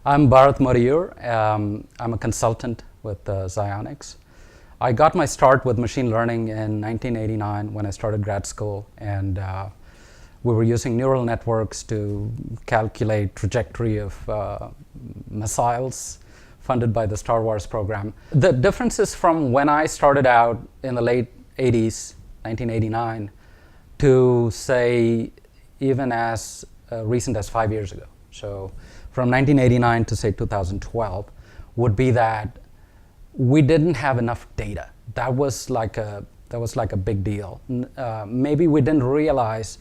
I'm Bharath Modayur. I'm a consultant with Xyonix. I got my start with machine learning in 1989 when I started grad school, and we were using neural networks to calculate trajectory of missiles funded by the Star Wars program. The differences from when I started out in the late 80s, 1989, to say even as recent as 5 years ago. So from 1989 to say 2012 would be that we didn't have enough data. That was like a big deal. Maybe we didn't realize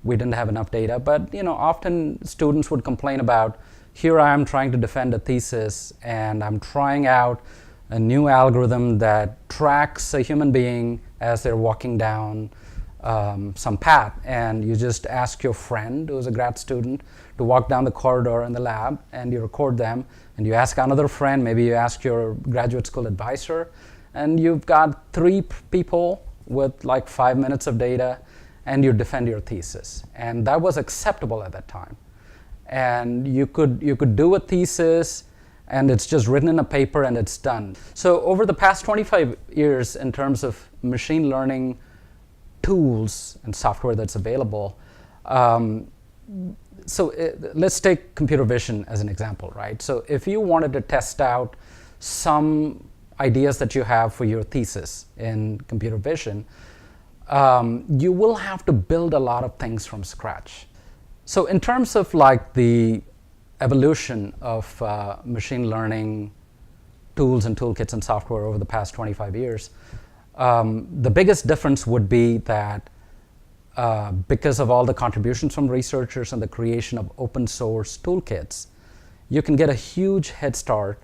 we didn't have enough data, but often students would complain about, here I am trying to defend a thesis and I'm trying out a new algorithm that tracks a human being as they're walking down some path, and you just ask your friend who's a grad student to walk down the corridor in the lab, and you record them, and you ask another friend, maybe you ask your graduate school advisor, and you've got three people with like 5 minutes of data, and you defend your thesis. And that was acceptable at that time. And you could do a thesis, and it's just written in a paper and it's done. So over the past 25 years, in terms of machine learning tools and software that's available, let's take computer vision as an example, right? So if you wanted to test out some ideas that you have for your thesis in computer vision, you will have to build a lot of things from scratch. So in terms of like the evolution of machine learning tools and toolkits and software over the past 25 years, the biggest difference would be that because of all the contributions from researchers and the creation of open source toolkits, you can get a huge head start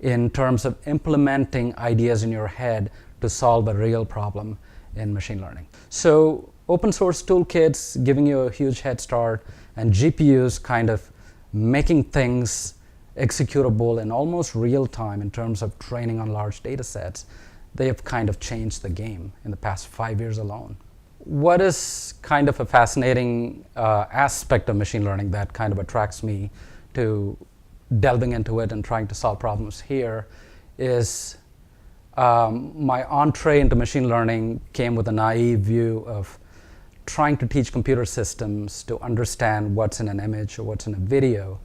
in terms of implementing ideas in your head to solve a real problem in machine learning. So open source toolkits giving you a huge head start, and GPUs kind of making things executable in almost real time in terms of training on large data sets. They have kind of changed the game in the past 5 years alone. What is kind of a fascinating aspect of machine learning that kind of attracts me to delving into it and trying to solve problems here is my entree into machine learning came with a naive view of trying to teach computer systems to understand what's in an image or what's in a video,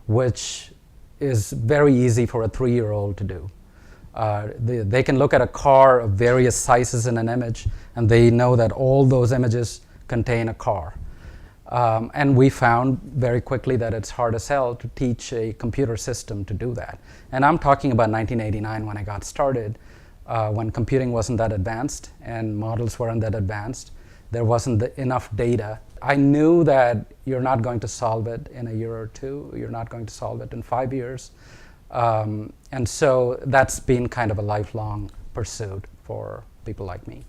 which is very easy for a 3-year-old to do. They can look at a car of various sizes in an image, and they know that all those images contain a car. And we found very quickly that it's hard as hell to teach a computer system to do that. And I'm talking about 1989 when I got started, when computing wasn't that advanced and models weren't that advanced. There wasn't enough data. I knew that you're not going to solve it in a year or two. You're not going to solve it in 5 years. And so that's been kind of a lifelong pursuit for people like me.